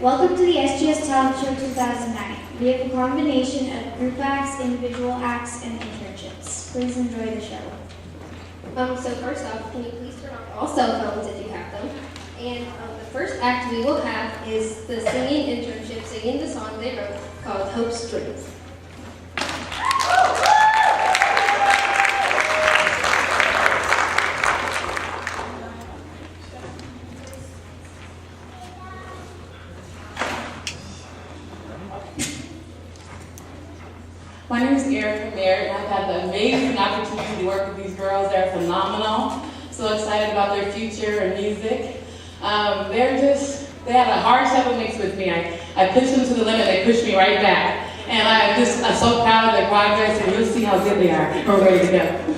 Welcome to the SGS Talent Show 2009. We have a combination of group acts, individual acts, and internships. Please enjoy the show. So first off, can you please turn off all cell phones if you have them? And the first act we will have is the singing internship, singing the song they wrote called Hope's Dreams. My name is Erica Merritt, and I've had the amazing opportunity to work with these girls. They're phenomenal. So excited about their future and music. They had a hard 7 weeks with me. I pushed them to the limit, they pushed me right back. And I'm so proud of their progress, and you'll see how good they are. We're ready to go.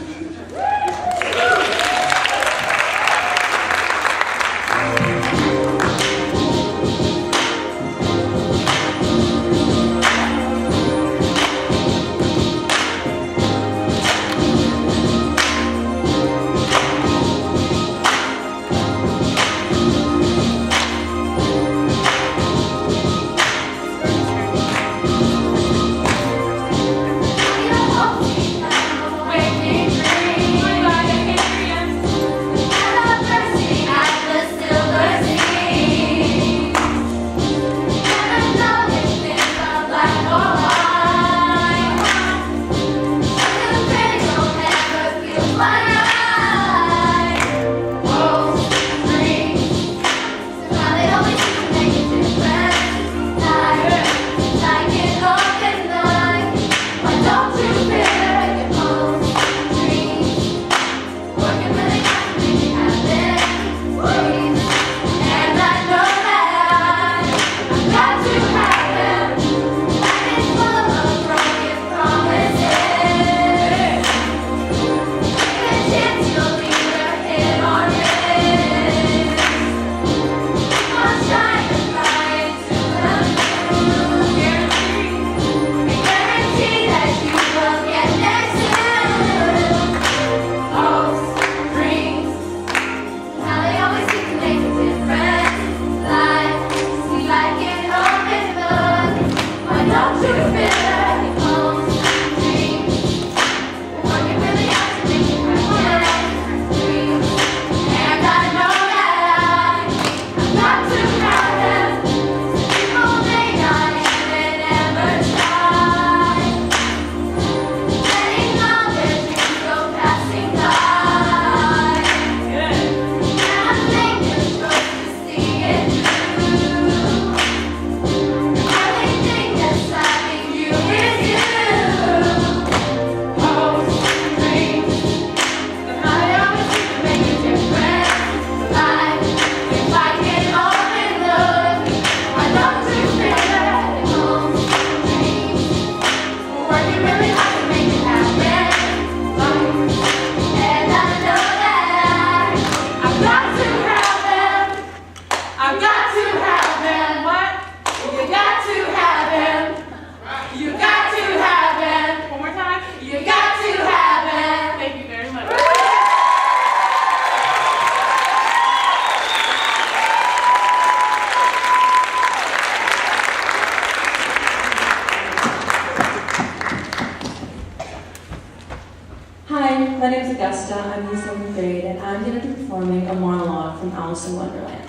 My name is Augusta, I'm in 7th grade, and I'm going to be performing a monologue from Alice in Wonderland.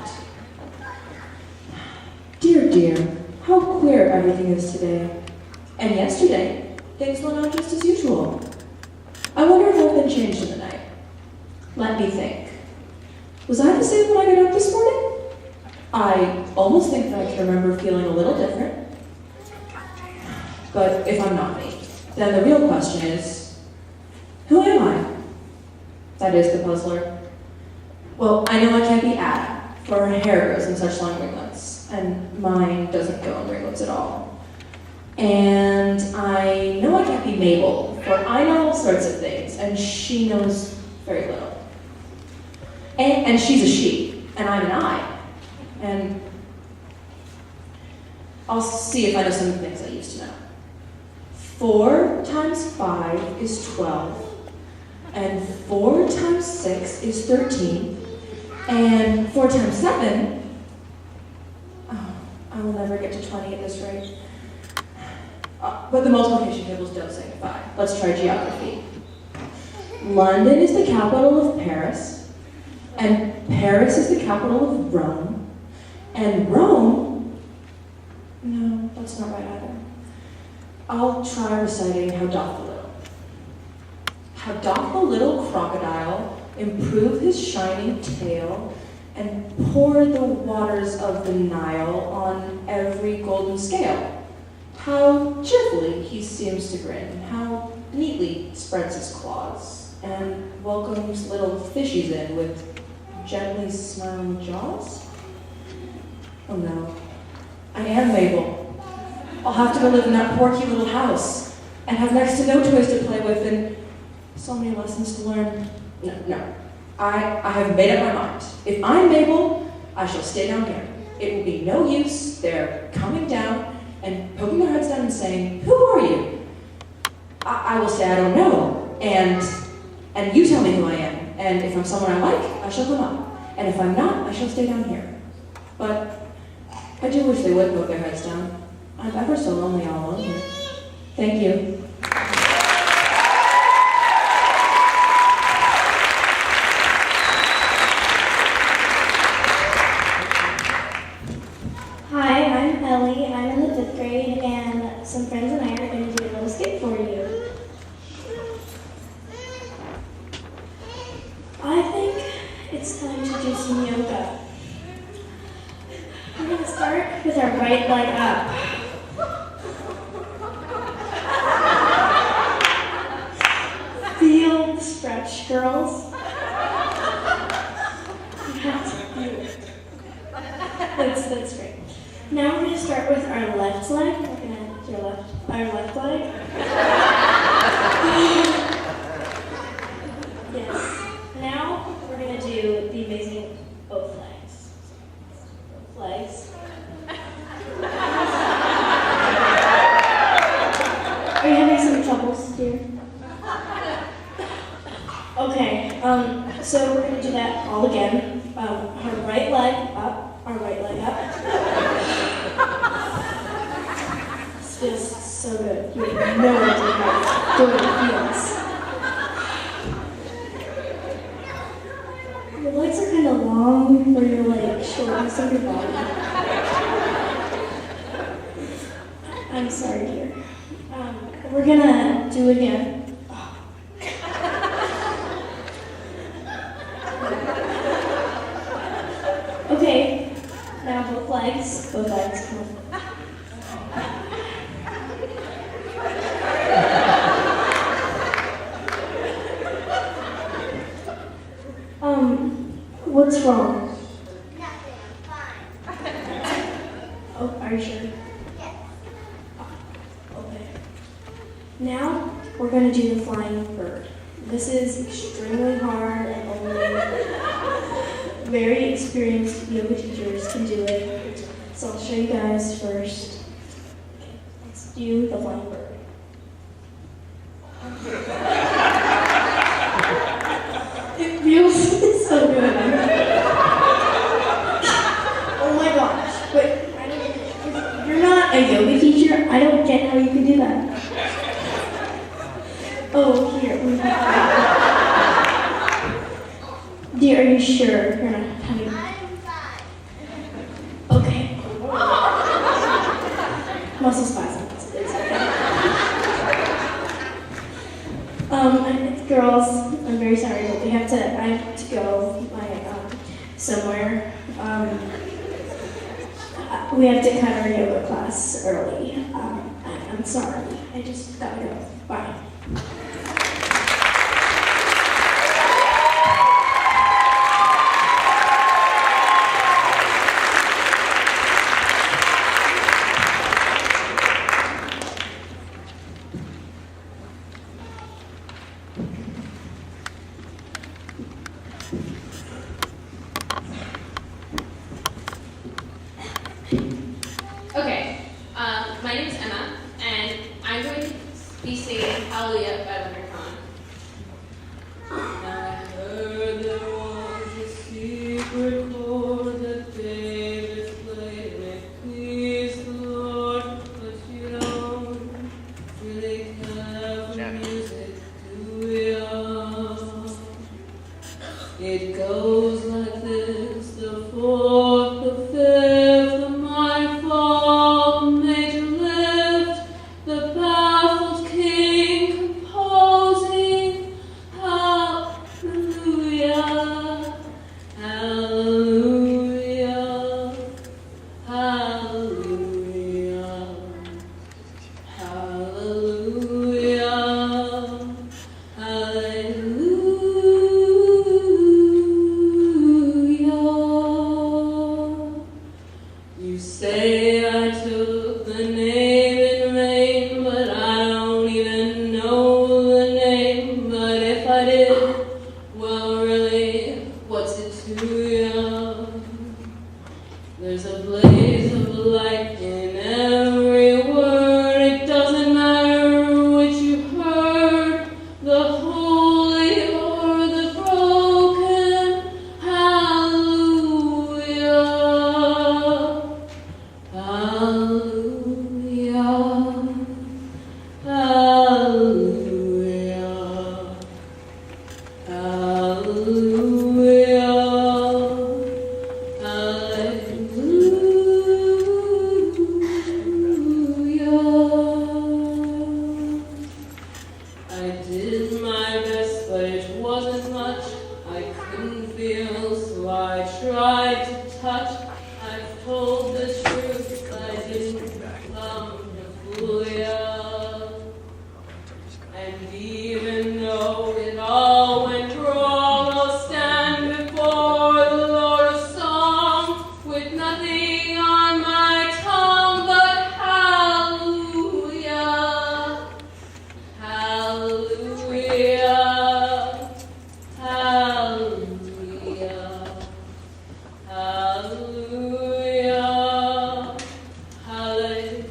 Dear, dear, how queer everything is today. And yesterday, things went on just as usual. I wonder if I've been changed in the night. Let me think. Was I the same when I got up this morning? I almost think that I can remember feeling a little different. But if I'm not me, then the real question is, who am I? That is the puzzler. Well, I know I can't be Ada, for her hair goes in such long ringlets, and mine doesn't go in ringlets at all. And I know I can't be Mabel, for I know all sorts of things, and she knows very little. And she's a she, and I'm an I. And I'll see if I know some of the things I used to know. 4 times 5 is 12. And 4 times 6 is 13. And 4 times 7, oh, I will never get to 20 at this rate. But the multiplication tables don't signify. Let's try geography. London is the capital of Paris, and Paris is the capital of Rome, and Rome, no, that's not right either. I'll try reciting How doth the little. How doth the little crocodile improve his shining tail and pour the waters of the Nile on every golden scale? How cheerfully he seems to grin, how neatly spreads his claws, and welcomes little fishies in with gently smiling jaws? Oh no, I am Mabel. I'll have to go live in that porky little house, and have next to no toys to play with, and so many lessons to learn. No. I have made up my mind. If I'm Mabel, I shall stay down here. It will be no use their coming down and poking their heads down and saying, "Who are you?" I will say I don't know, and you tell me who I am. And if I'm someone I like, I shall come up. And if I'm not, I shall stay down here. But I do wish they would poke their heads down. I'm ever so lonely all alone here. Thank you. Hi, I'm Ellie. I'm in the 5th grade, and some friends and I are going to do a little skit for you. I think it's time to do some yoga. We're going to start with our right leg up. Feel the stretch, girls. You have to feel it. That's great. Now we're going to start with our left leg. We're going to do our left leg. Yes. Now we're going to do the amazing both legs. Both legs. Are you having some troubles, dear? Okay. So we're going to do that all again. Our right leg up. Our right leg up. This feels so good. You have no idea how good it feels. Your legs are kind of long for your shortness of your body. I'm sorry, dear. We're gonna do it again. Okay, now both legs, come on. What's wrong? Nothing, I'm fine. Oh, are you sure? Yes. Okay. Now, we're gonna do the flying bird. This is extremely hard and only very experienced yoga teachers can do it. So I'll show you guys first. Okay, let's do the flying bird. It feels so good. Oh my gosh. But if you're not a yoga teacher, I don't get how you can do that. Oh, here. Dear, are you sure you're not having... I'm fine. Okay. Muscle spasm. It's okay. Girls, I'm very sorry, but I have to go somewhere. We have to cut our yoga class early. I'm sorry. I just gotta go. Bye. Okay, my name is Emma, and I'm going to be singing Hallelujah by Leonard Cohen. I heard there was a secret chord that David played, and it It goes like this, the fourth, the fifth, the minor fall, the major lift, the baffled king composing, hallelujah, hallelujah, hallelujah, hallelujah, hallelujah. You say I took the name in vain, but I don't even know the name. But if I did, well, really, what's it to you? There's a blaze of light in every word. It doesn't matter which you heard, the holy or the broken. Hallelujah. Hallelujah, hallelujah, hallelujah, hallelujah. I did my best, but it wasn't much. I couldn't feel, so I tried to touch. I've told the truth, I didn't come to fool ya. And even though it all went wrong, I'll stand before the Lord of song with nothing on my tongue but hallelujah, hallelujah, hallelujah, hallelujah, hallelujah.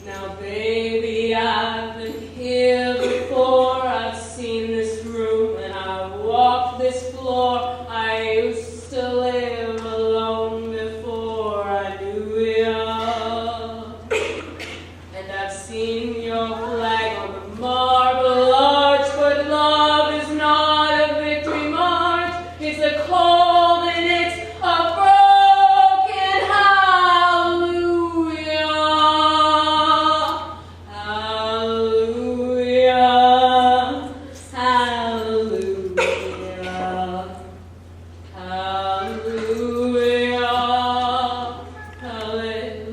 Now, baby, I've been here before. I've seen this room and I've walked this floor. I used to live alone before I knew ya. And I've seen your flag on the marble arch, but love is not a victory march. It's a cold and it's a broken hallelujah. Hallelujah. Hallelujah. Hallelujah. Hallelujah.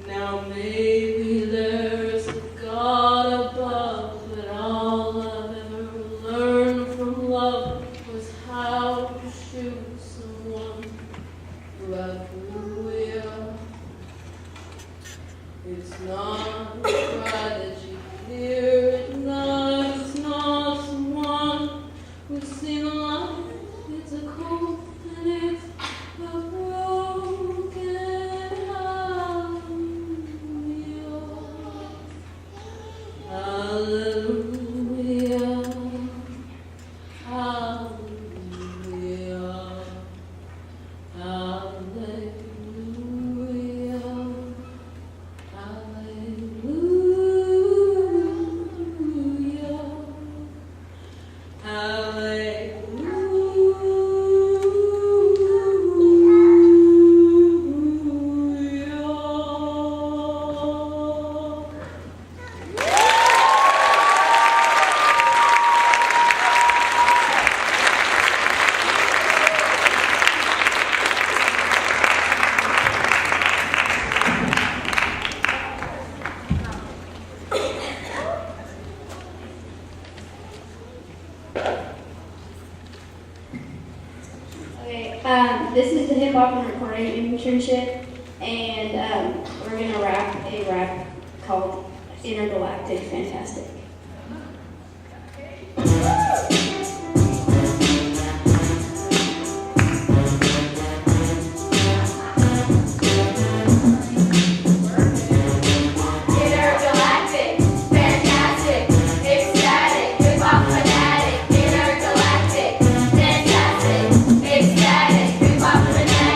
Now maybe there's a God above, but all I've ever learned from love was how to shoot someone who outgrew you. It's not a cry that you hear at night. It's not someone who's seen a light. It's a cold and it's a broken hallelujah. Hallelujah. Hallelujah. Hallelujah. Hallelujah. Hallelujah. Okay, this is the hip hop and recording internship, and we're gonna rap a rap called Intergalactic Fantastic. Intergalactic, fantastic, ecstatic, hip hop fanatic. Intergalactic, fantastic, ecstatic, hip hop fanatic.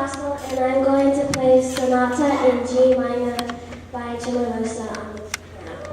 Gospel, and I'm going to play Sonata in G minor by Cimarosa on the piano.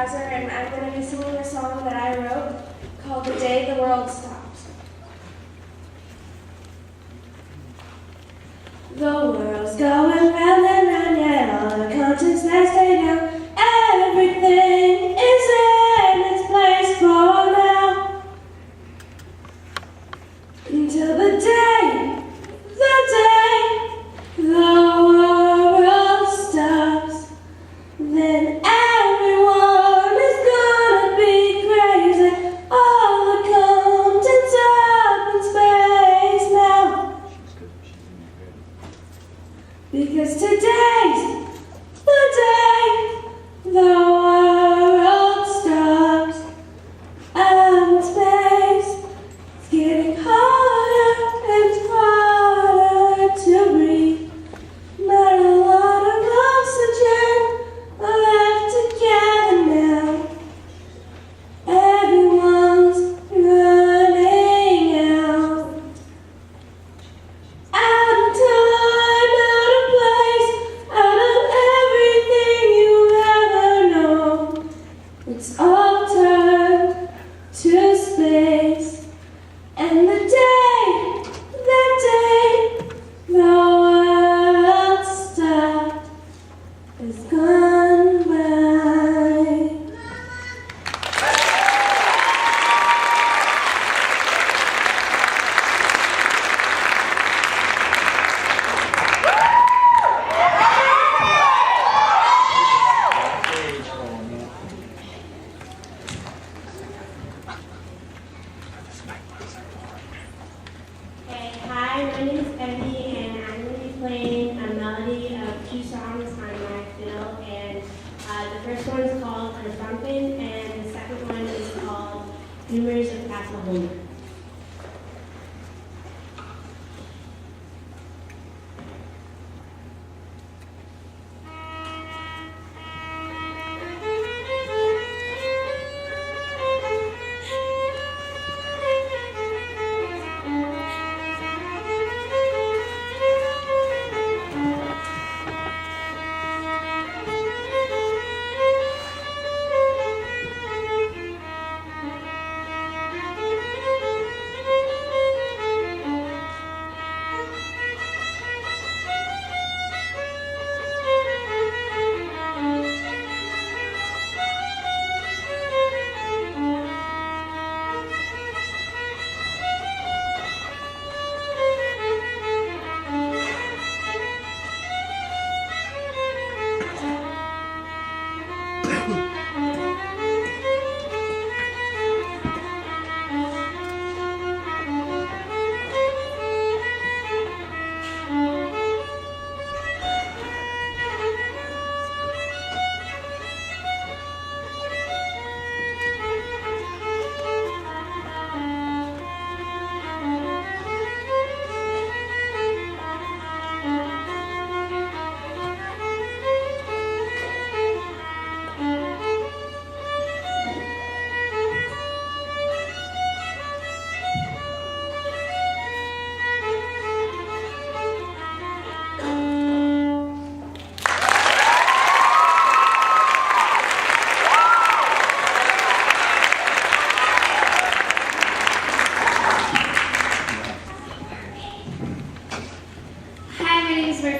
And I'm going to be singing a song that I wrote called The Day the World Stops. The world's going round and round, yet all the continents they stay down. Everything is in its place for now. Until the day the world stops, then everyone is gonna be crazy. All the continents up in space now. Because today's the day the world stops out in space. It's getting harder and harder to breathe. Not a lot of oxygen left to gather now. Everyone's running out. Out of time, out of place, out of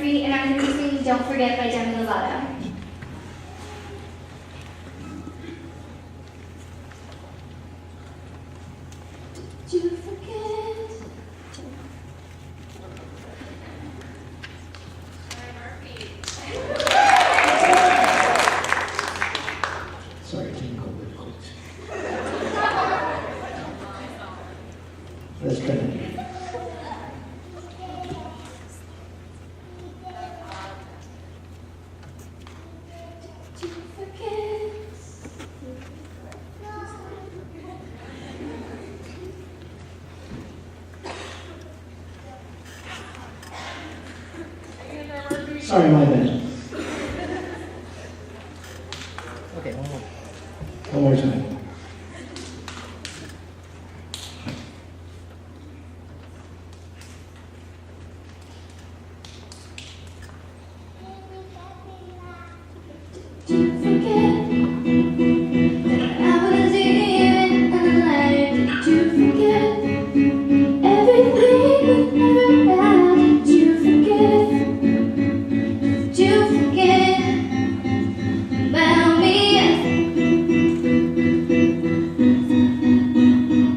3, and I'm going to be singing Don't Forget by Demi Lovato. Did you forget? Sorry, can you go a bit quick? Let's try that again. Did you forget? Sorry, my bad. Okay, one more. One more time. Did you forget that I was here and alive? Did you forget everything we ever had? Did you forget? Did you forget about me?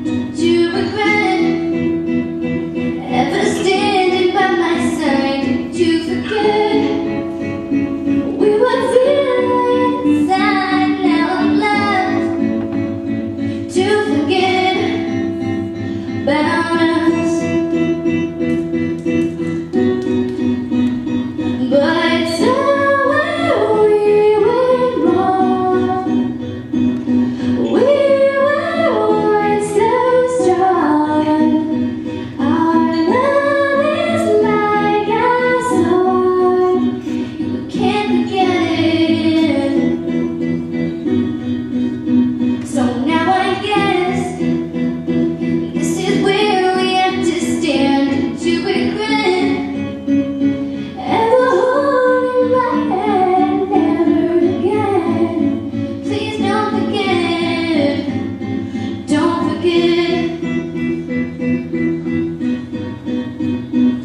Did you regret ever standing by my side? Did you forget? We were feeling inside, now I'm left to forget about us. But somewhere we went wrong. We were once so strong. Our love is like a song. You can't forget it. So now I guess this is where we have to stand. To regret ever holding my hand ever again. Please don't forget. Don't forget.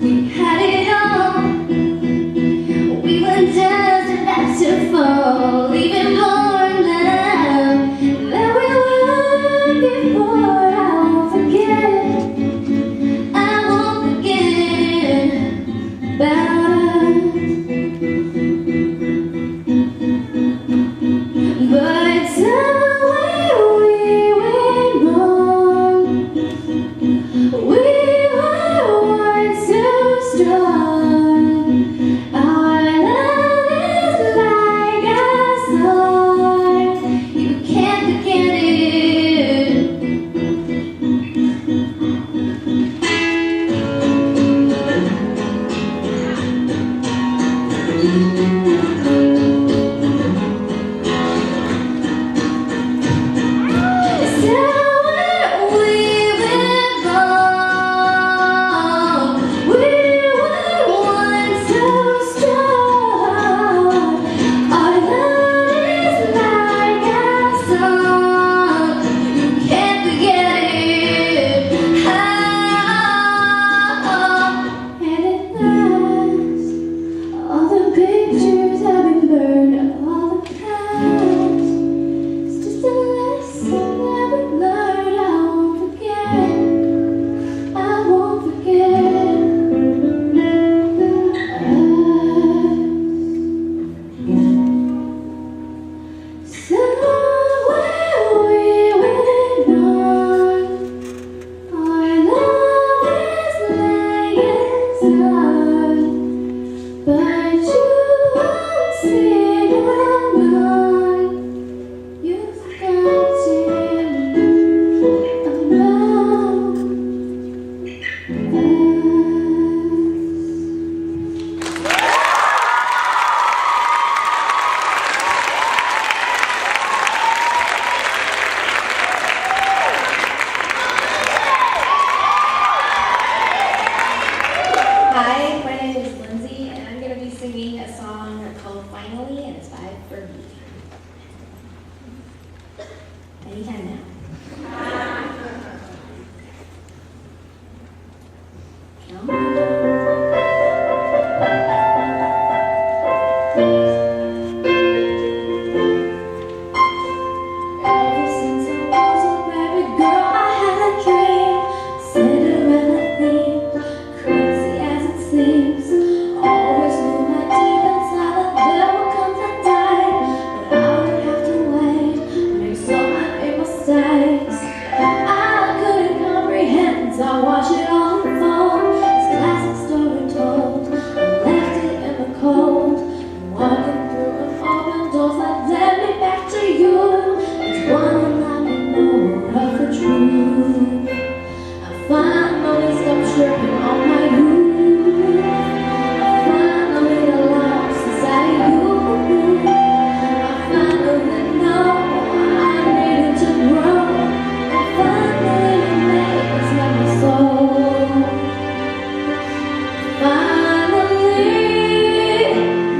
We had it all. We were just about to fall, even more in love than we were before. I won't forget, I won't forget about us. But somewhere we went wrong. We were once so strong. Our love is like a song. You can't forget it. Somewhere we went wrong. We were once so strong. Our love is like a song. You can't forget it. And at last, all the pictures have been burned. All the past. It's just a lesson that we learned. I won't forget. Somewhere we went wrong. Our love is like a song, but you won't sing along. You've forgotten about us. Hi, my name is Lindsay, and I'm going to be singing a song called Finally, and it's by Fergie. Anytime now. Come on. Ever since I was a baby girl, I had a dream, Cinderella theme, crazy as it seems. Always knew that deep inside that there would come a day that I would have to wait, make so many mistakes. I couldn't comprehend as I watched it all unfold. This classic story told, I left it in the cold, walking through an open doors that led me back to you. It's one that we know of the truth. I finally stopped tripping on my youth. I finally got lost inside you. I finally know I needed to grow. I finally made this like my soul. Finally,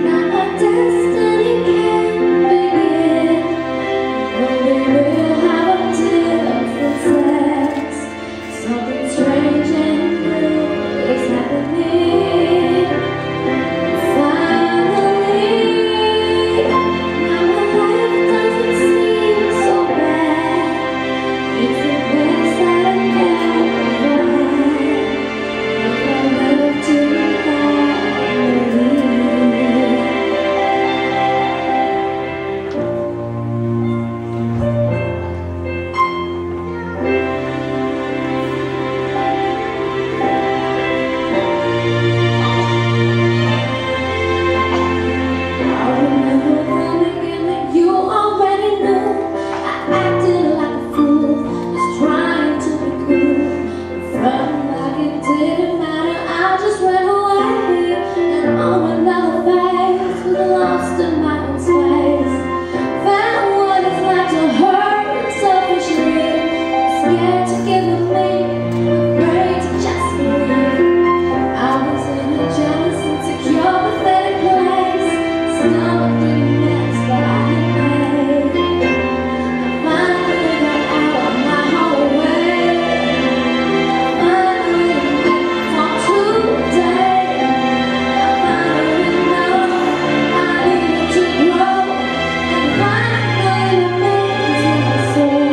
now my destiny can begin. Only we'll have a different sex. Something strange and new is happening. Finally, now my life doesn't seem so bad. It's the best I ever had. If I love to finally. I remember from the beginning you already knew. I acted like a fool, just trying to be cool. Felt like it didn't matter, I just ran away. And on another phase, was lost in my own space. Found what it's like to hurt selfishly. Scared to give a me, afraid to just believe. I was in a jealous, insecure, pathetic place. Stomach didn't mess, but I had made. I finally got out of my whole way. Finally made from today. I finally know I needed to grow. And finally made my soul.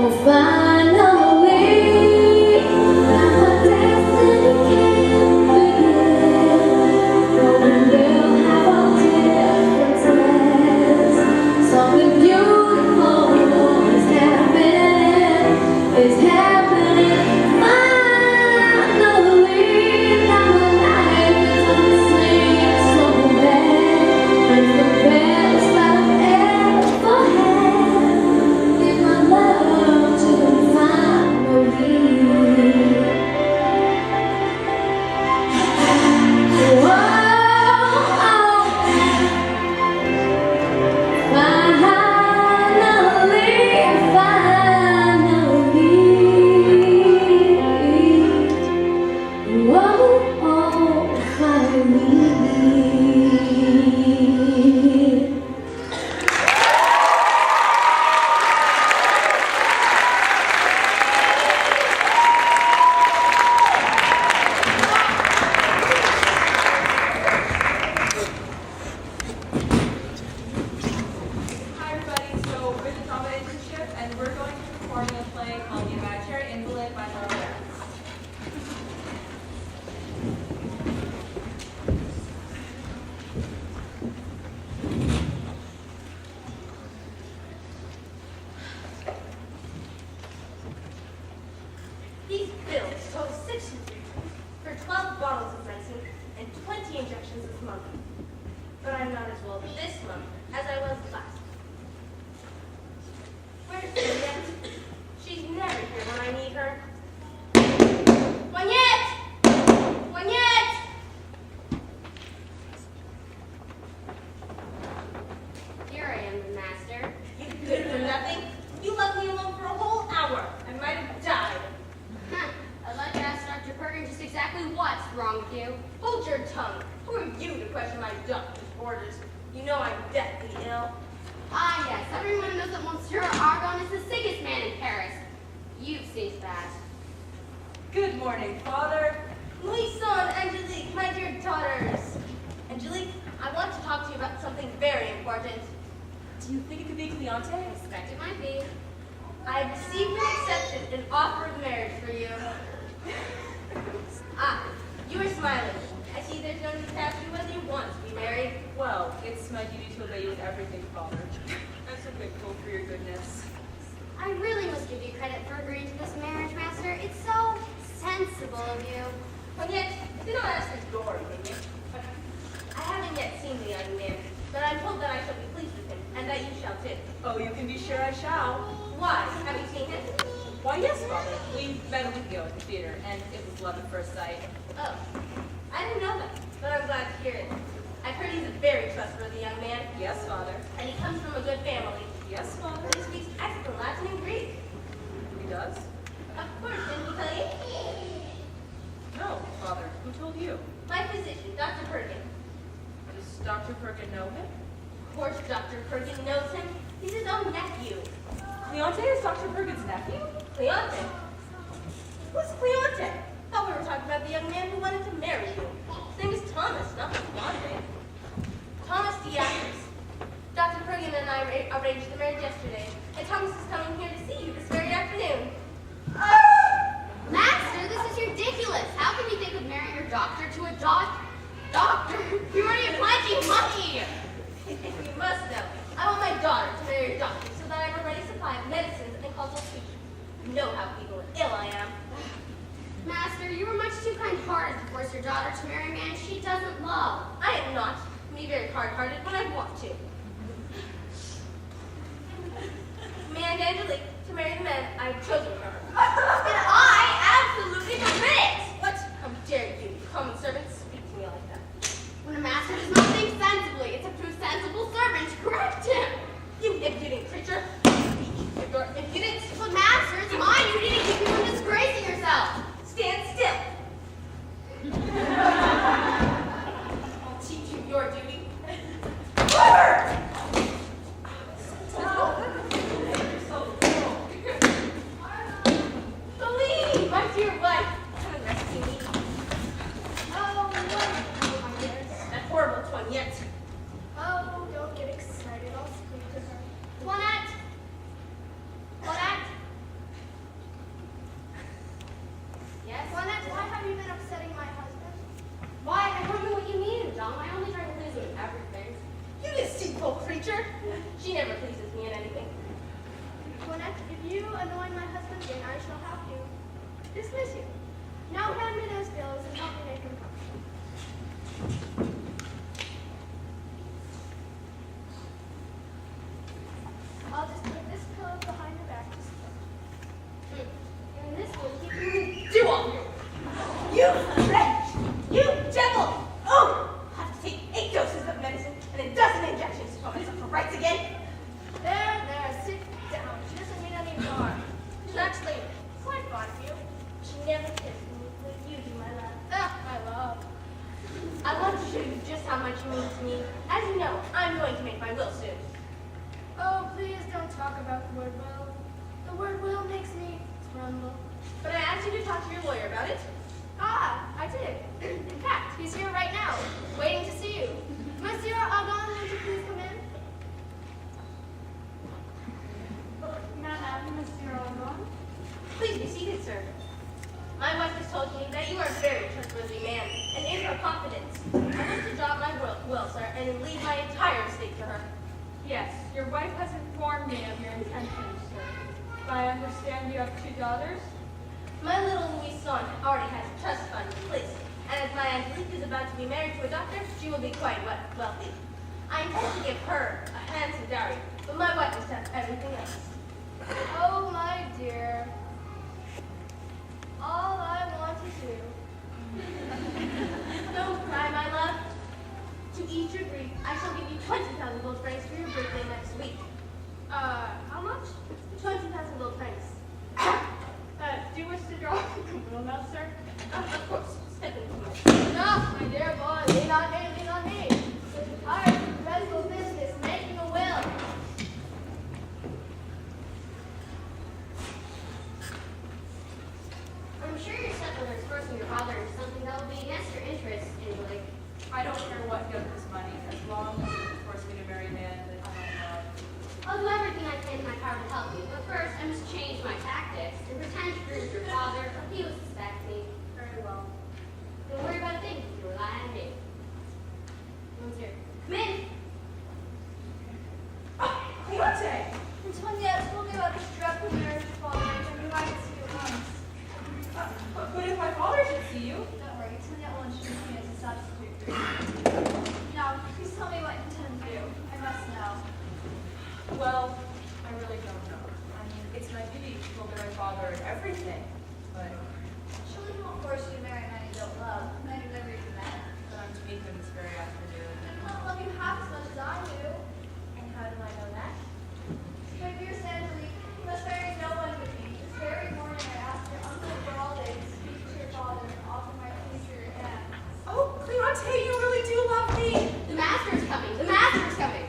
Oh, finally, now my destiny can begin. Knowing we'll have a difference. Something beautiful is happening. It's happening. Finally, now my life doesn't seem so bad. It's the best I've ever had. Give my love to finally. Hi everybody, so we're the drama internship and we're going to be performing a play called The Imaginary Invalid by Laura Barrett. These bills total $63 for 12 bottles of medicine and 20 injections this month. But I'm not as well this month as I was last. Where's Juliet? She's never here when I need her. Juliet! Juliet! Here I am, the master. You good for nothing. You left me alone for a whole hour. I might have died. I'd like to ask Dr. Perkin just exactly what's wrong with you. Hold your tongue. Who are you to question my doctor's orders? You know I'm deathly ill. Ah, yes. Everyone knows that Monsieur Argonne is the sickest man in Paris. You've seen that. Good morning, Father. Louison, Angelique, my dear daughters. Do you think it could be Cleante? I suspect it might be. I have received and accepted an offer of marriage for you. Ah, you are smiling. I see there's no need to ask you whether you want to be married. Well, it's my duty to obey you with everything, Father. I'm so grateful for your goodness. I really must give you credit for agreeing to this marriage, Master. It's so sensible of you. And yet, do not ask his door opinion. I haven't yet seen the young man, but I'm told that I shall be pleased with him, and that you shall too. Oh, you can be sure I shall. Why? Have you seen him? Why, yes, Father. We met a week ago at the theater, and it was love at first sight. Oh, I didn't know that, but I'm glad to hear it. I've heard he's a very trustworthy young man, Yes, Father. and he comes from a good family. Yes, Father. He speaks excellent Latin and Greek. He does? Of course, didn't he tell you? No, Father. Who told you? My physician, Dr. Perkin. Does Dr. Perkin know him? Of course, Dr. Perkin knows him. He's his own nephew. Cleante is Dr. Perkin's nephew? Cleante. Who's Cleante? Thought we were talking about the young man who wanted to marry you. His name is Thomas, not Cleante. Thomas Diakis. Dr. Perkin and I arranged the marriage yesterday, and Thomas is coming here to see you this very afternoon. Master, this is ridiculous. How can you think of marrying your doctor to a doctor? You already have plenty of money. You must know, I want my daughter to marry a doctor so that I have a ready supply of medicines and consultations. You know how people ill I am. Master, you were much too kind-hearted to force your daughter to marry a man she doesn't love. I am not. Me very hard-hearted when I want to. Command Angelique to marry the man I have chosen for her. And I absolutely forbid it. What? How dare you, common servant, speak to me like that? When a master does not think sensibly, it's up to a sensible servant to correct him. You impudent creature! Speak, you're impudent! But master, it's my duty to keep you from disgracing yourself. Stand still! I'll teach you your duty. Believe, my dear wife, come and rescue me. Oh, what? That horrible Toinette. Oh, don't get excited. I'll speak to her. Juanette! Juanette! Yes? Juanette, why have you been upsetting my husband? Why? I don't know what you mean, Dom. I only try to please him in everything. You deceitful creature! She never pleases me in anything. Juanette, if you annoy my husband again, I shall have to dismiss you. Now hand me those pills and help me make them comfortable. I'll just put this pillow behind your back to support. And this will keep you. Do all you wretch! You devil! Oh! I have to take 8 doses of medicine and a dozen injections to put myself to rights again. There, sit down. She doesn't need any more. She's actually quite fond of you. She never kissed me like you do, my love. My love. I want to show you just how much you mean to me. As you know, I'm going to make my will soon. Oh, please don't talk about the word will. The word will makes me tremble. But I asked you to talk to your lawyer about it. Ah, I did. In fact, he's here right now, waiting to see you. Monsieur Argon, would you please come in? Madame, Monsieur Argon. Please be seated, sir. My wife has told me that you are a very trustworthy man, and in her confidence, I wish to drop my will, sir, and leave my entire estate to her. Yes, your wife has informed me of your intentions, sir. I understand you have 2 daughters. My little Louison already has a trust fund in place, and as my Angelique is about to be married to a doctor, she will be quite wealthy. I intend to give her a handsome dowry, but my wife must have everything else. Oh, my dear. All I want to do. Don't cry, my love. To ease your grief, I shall give you 20,000 gold francs for your birthday next week. How much? 20,000 gold francs. Do you wish to draw a will now, sir? Of course. Step into me. Enough, my dear boy. Lean on me, lean on me. I'm tired of the dreadful business, making a will. I'm sure your stepmother is forcing your father into something that will be against your interests. Clemente! Antoinette told me about this dreadful marriage of father, and you might see it once. But if my father should see you? Don't worry, Antoinette will introduce me as a substitute for you. Now, please tell me what you intend to do. I must know. Well, I really don't know. I mean, it's my duty to obey my father in everything. But Surely he won't force you to marry a man you don't love. Men who never even met. I'm to meet him this very afternoon. I don't love you half as much as I do. And how do I know that? My dear Angelique, you must marry no one but me. This very morning I asked your uncle Geralde to speak to your father and offer my peace to your hand. Oh, Clemente, you really do love me! The master is coming. The master is coming.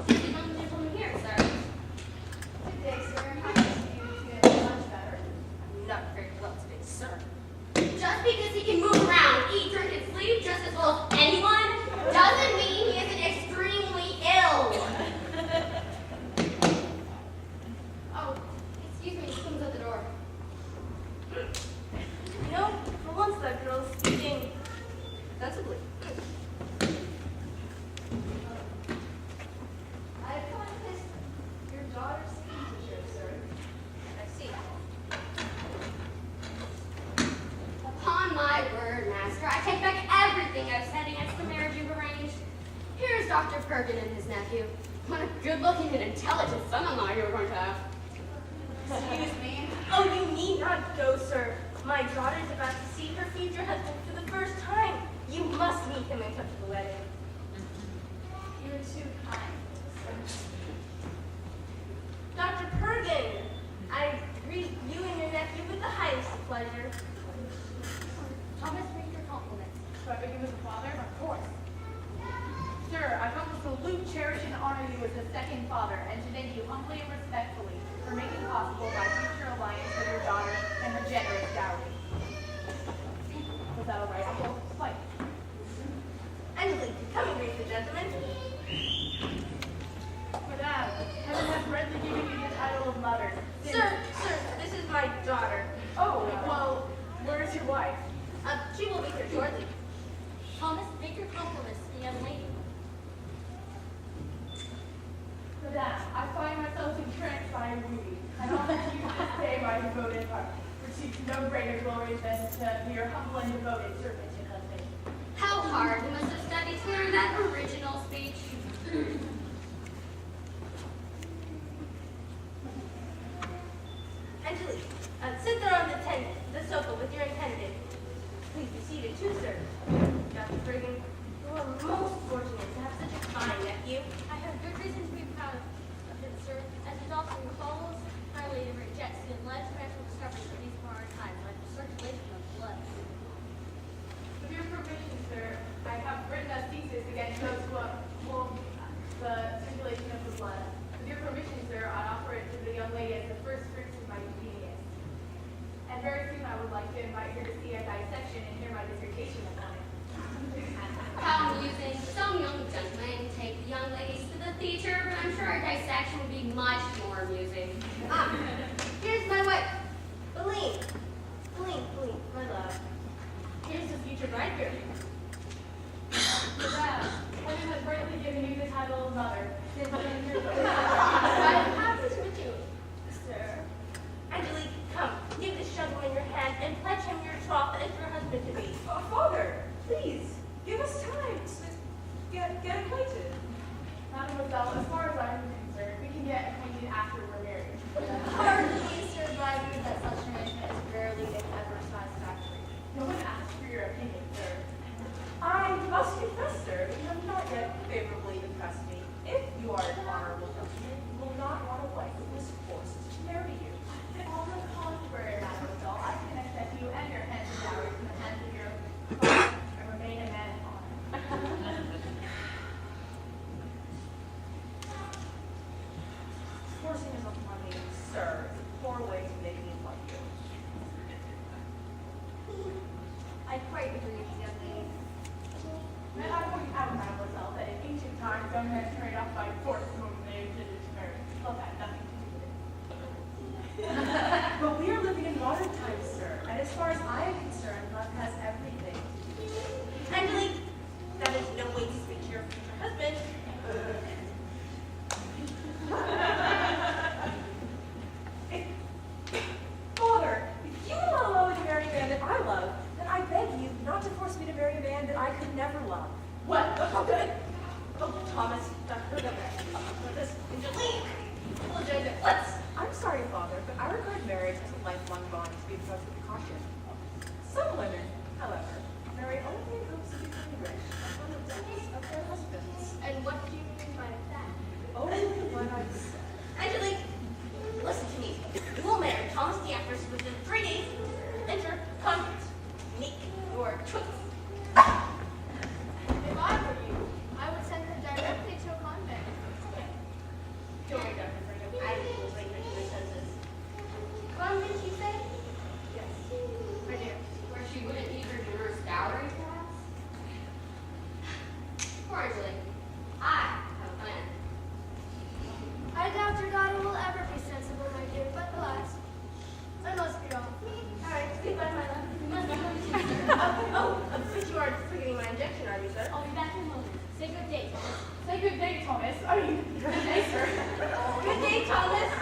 This is young gentleman here, sir. Good day, sir. I'm happy to see you get much better. Not very well today, sir. Just because he can move around, eat, drink, and sleep just as well as anyone, doesn't mean he isn't extremely ill. Oh, excuse me, someone's at the door. You know, for once that girl's speaking sensibly. I have come to kiss your daughter's teacher, sir. I see. Upon my word, master, I take back everything I've said against the marriage you've arranged. Here's Dr. Perkin and his nephew. What a good-looking and intelligent son-in-law you're going to have. Excuse me. Oh, you need not go, sir. My daughter's about to see her future husband for the first time. You must meet him and come to the wedding. You're too kind, sir. Dr. Perkin, I greet you and your nephew with the highest of pleasure. Thomas, bring your compliments. Do I begin with the father? Of course. Sir, I come to salute, cherish, and honor you as the second father, and to thank you humbly and respectfully for making possible my future alliance with your daughter and her generous dowry. Was that all right, Uncle? Like, Angelique, come and greet the gentleman. Madame, heaven has greatly given you the title of mother. Sir, this is my daughter. Oh, well, where is your wife? She will be here shortly. Thomas, make your compliments to the young lady. Madame, I find myself entranced by your beauty, and all that you can say my devoted heart, which seeks no greater glory than to be your humble and devoted servant and husband. How hard you must have studied to learn that original speech. Angelique, sit there on the sofa with your intendant. Please be seated too, sir. Dr. Brigham, you are most fortunate to have such a fine nephew. I have good reason to be proud of him, sir. As the doctrine follows highly and rejects the alleged medical discoveries of these modern times, like the circulation of blood. With your permission, sir, I have written a thesis against those who hold the circulation of the blood. With your permission, sir, I offer it to the young lady as the first fruits of my genius. And very soon I would like to invite her to see a dissection and hear my dissertation upon it. How amusing. Some young gentlemen take the young ladies to the theater, but I'm sure a dissection would be much more amusing. Here's my wife, Feline, my love. Here's the future bridegroom. Madame, heaven has greatly given you the title of mother. Since I am happy to meet you, sir. Angelique, come, give this gentleman your hand and pledge him your troth as your husband-to-be. Father, please, give us time to get acquainted. Mademoiselle, as far as I'm concerned, we can get acquainted after we're married. Pardon me, sir, but I believe that such arrangement is rarely, if ever, satisfactory. No one asked for your opinion, sir. I must confess, sir, that you have not yet favorably impressed me. If you are an honorable gentleman, you will not want a wife who is forced to marry you. On the contrary, mademoiselle, I can accept you and your hand of dowry from the hands of your father and remain a man of honor. Forcing yourself upon me, sir, is a poor way to make me love you. I quite agree with the young lady. May I point out, mademoiselle, that in ancient times, young men carried off by force whom they intended to marry. Love had nothing to do with it. But we are living in modern times, sir, and as far as I am concerned, love has everything to do with it. Angelique, that is no way to speak to your future husband. smart choice. If I were you, I would send her directly to a convent. Don't worry, Dr. Brigham. I will bring her to her senses. Convent, you say? Yes, I do. Where she wouldn't need her generous dowry, perhaps? Poor Angelique. I have a plan. I doubt your daughter will ever be sensible, my dear, but alas, I must be off. All right, goodbye, my love. But you aren't forgetting my injection, are you, sir? I'll be back in a moment. Say good day. Say good day, Thomas. I mean, good day, sir. Good day, Thomas.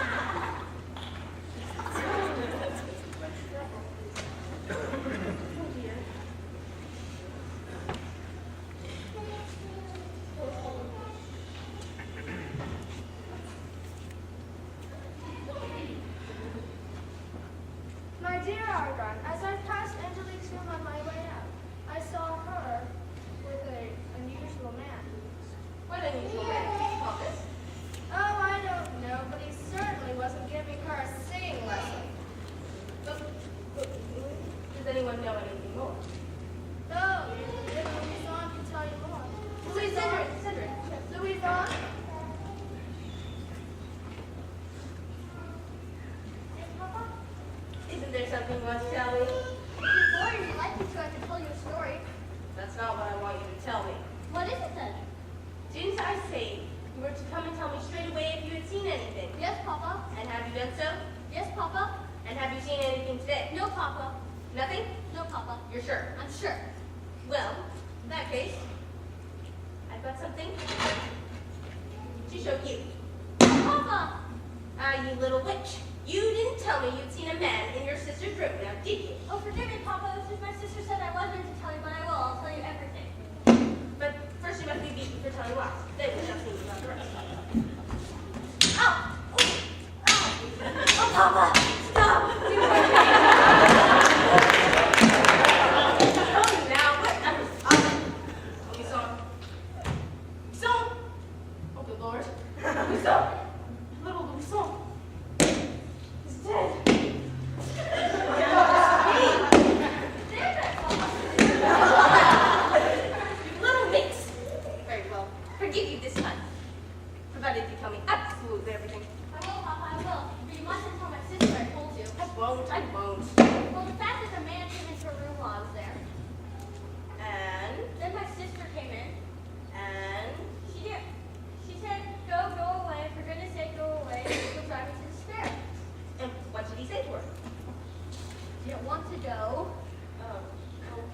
My dear Argon, as I passed Angelique's room on my way out, I saw her with an unusual man. What unusual man, Thomas? Oh, I don't know, but he certainly wasn't giving her a singing lesson. Does anyone know anything more? Oh, if Louison can tell you more. Cedric. Louison? Yes, Papa? Isn't there something you want to tell me? If you're bored and you'd like me to, I can tell you a story. That's not what I want you to tell me. What is it then? Didn't I say you were to come and tell me straight away if you had seen anything? Yes, Papa. And have you done so? Yes, Papa. And have you seen anything today? No, Papa. Nothing? No, Papa. You're sure? I'm sure. Well, in that case, I've got something to show you. Papa! Ah, you little witch. You didn't tell me you'd seen a man in your sister's room, now did you? Oh, forgive me, Papa. It was just my sister said I wasn't to tell you, but I will. I'll tell you everything. But first you must be beaten for telling lies. Then we shall see about the rest. Ow! Oh, Papa! Stop! Oh, now what? Louison! Oh, good Lord. Louison! Little Louison! He's dead. You little minx! Very well. Forgive you this time. Provided you tell me absolutely everything. I will, Papa. I will. But you mustn't tell my sister I told you. I won't. Well, the fact is a man came into her room while I was there. And, Then my sister came in. and, She said, go away. For goodness sake, go away. You'll drive me to despair. and what did he say to her? Didn't want to go.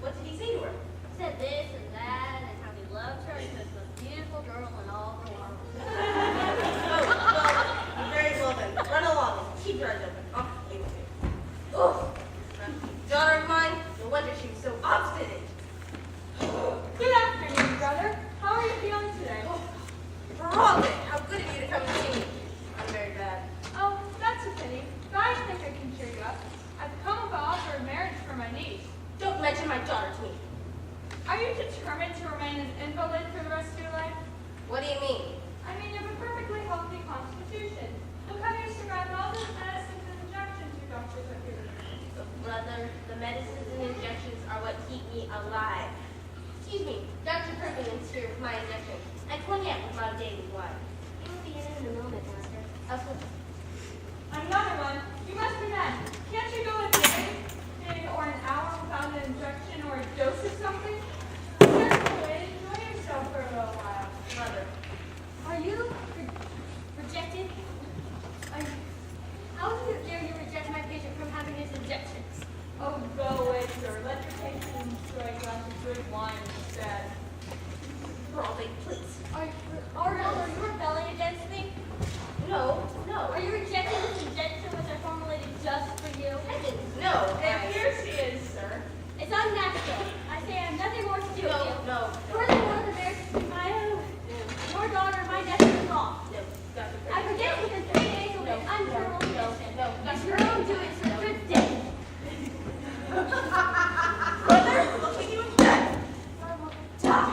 What did he say to her? Said this and that, and how he loved her. He was the most beautiful girl in all the world. Well, very well then. Run along and keep your eyes open. I'll leave with you. Oof. Daughter of mine, no wonder she was so obstinate. Good afternoon, brother. How are you feeling today? Robin, how good of you to come and see me. I'm very bad. Oh, that's a pity. But I think I can cheer you up. I've come with an offer of marriage for my niece. Don't mention my daughter to me. Are you determined to remain an invalid for the rest of your life? What do you mean? I mean, you have a perfectly healthy constitution. Look how you survived all those medicines and injections your doctors have given you. So, brother, the medicines and injections are what keep me alive. Excuse me, Dr. Perkins here with my injection. And cognac with my daily wine. He will be in a moment, Master. Another one. You must be mad. Can't you go a day or an hour without an injection or a dose of something? Just go away and enjoy yourself for a little while. Mother, Are you rejected? How dare you reject my patient from having his injections? Oh, go away, sir. Let your patient enjoy a glass of good wine instead. Robin, please. Are you rebelling against me? No. Are you rejecting this injection which I formulated just for you? No. And here she is, sir. It's unnatural. I say I have nothing more to do with you. No. Furthermore, the marriage between your daughter and my nephew is wrong. No, Dr. I Perkins. forget within 3 days will be an unturnable condition. No. It's your own doing, so good day. Brother, look at you in bed. Stop.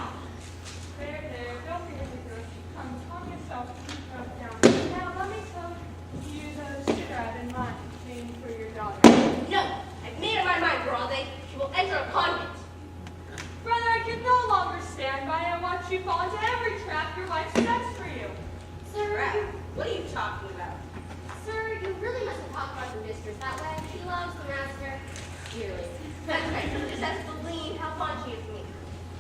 lest you fall into every trap your wife sets for you. Sir, What are you talking about? sir, you really mustn't talk about the mistress that way. She loves the master dearly. That's right. You just have to believe how fond she is of me.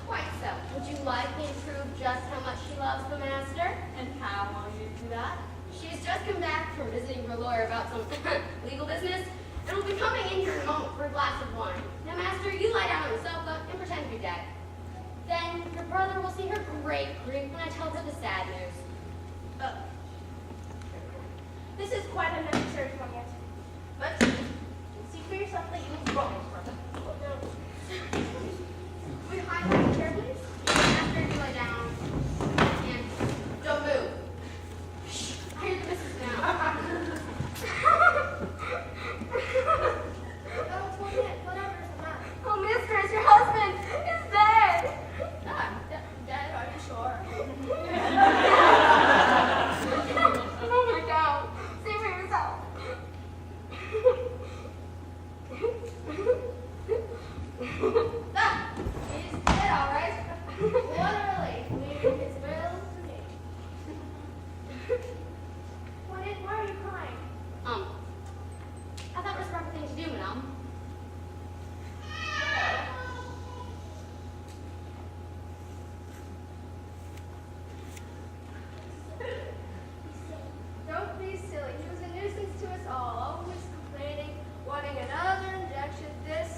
Quite so. Would you like me to prove just how much she loves the master? And how will you do that? She's just come back from visiting her lawyer about some legal business, and will be coming in here in a moment for a glass of wine. Now, master, you lie down on the sofa and pretend to be dead. Then your brother will see her great grief when I tell her the sad news. This is quite unnecessary, Toinette. But see for yourself that you was wrong, brother. Would you hide my chair, please? Master, you lie down. And don't move. Shh, I hear the missus now. Oh, Toinette, whatever is the matter? Oh, mistress, your husband is dead. Dead, are you sure? Oh my God. See for yourself. He's dead, all right. Literally, leaving his will to me. Toinette, why are you crying? I thought it was the proper thing to do, madame. Don't be silly. He was a nuisance to us all, always complaining, wanting another injection, this,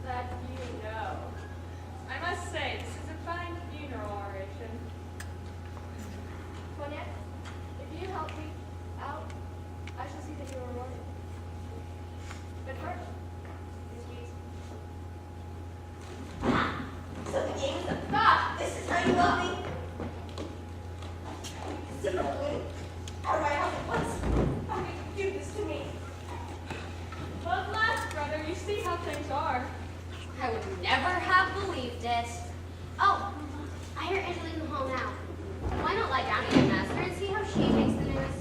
that, you know. I must say, this is a fine funeral oration. Toinette, if you help me out, I shall see that you are rewarded. But first, these keys. So the game is up. This is how you love me. See the wind out of my house at once. How could you do this to me? Well, at last, brother, you see how things are. I would never have believed it. Oh, I hear Angelique in the hall now. Why not lie down again, master, and see how she takes the news?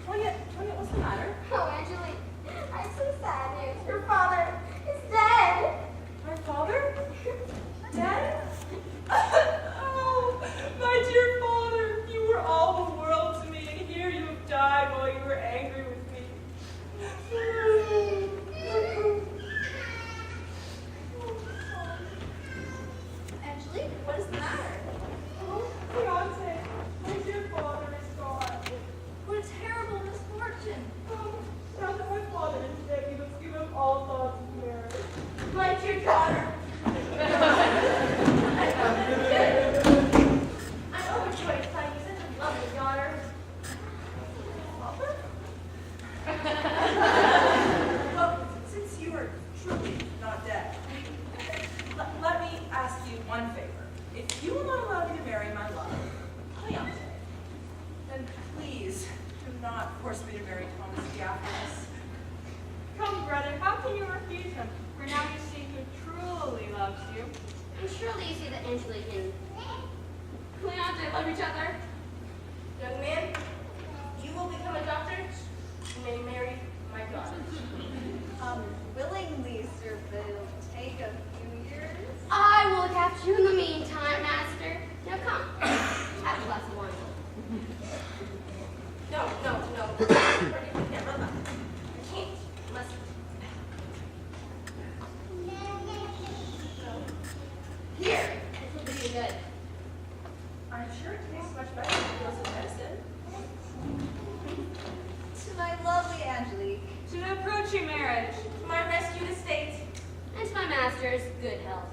Toinette, what's the matter? Oh, Angelique, I have some sad news. Your father is dead. My father? Dead? Oh, my dear father, you were all the world to me, and here you have died while you were angry with me. Angelique, what is the matter? Oh, fiance, my dear father is gone. What a terrible misfortune. Oh, now that my father is dead, we must give up all thoughts of marriage. My dear daughter. I'm overjoyed to find you such a lovely daughter. Well, since you are truly not dead, let me ask you one favor. If you will not allow me to marry my love, fiance, then please do not force me to marry Thomas Diaphanous. Come, brother, how can you refuse him? For now you see who truly loves you. And surely you see that Angelique and Cleante love each other. Young man, you will become a doctor. You may marry my daughter. Willingly, sir, but it'll take a few years. I will look after you in the meantime, master. Now come, have a glass of wine. No. Never love. I can't. Must. Here, this will do you good. I'm sure it tastes much better than the dose of medicine. To my lovely Angelique. To the approaching marriage. To my rescued estate. And to my master's good health.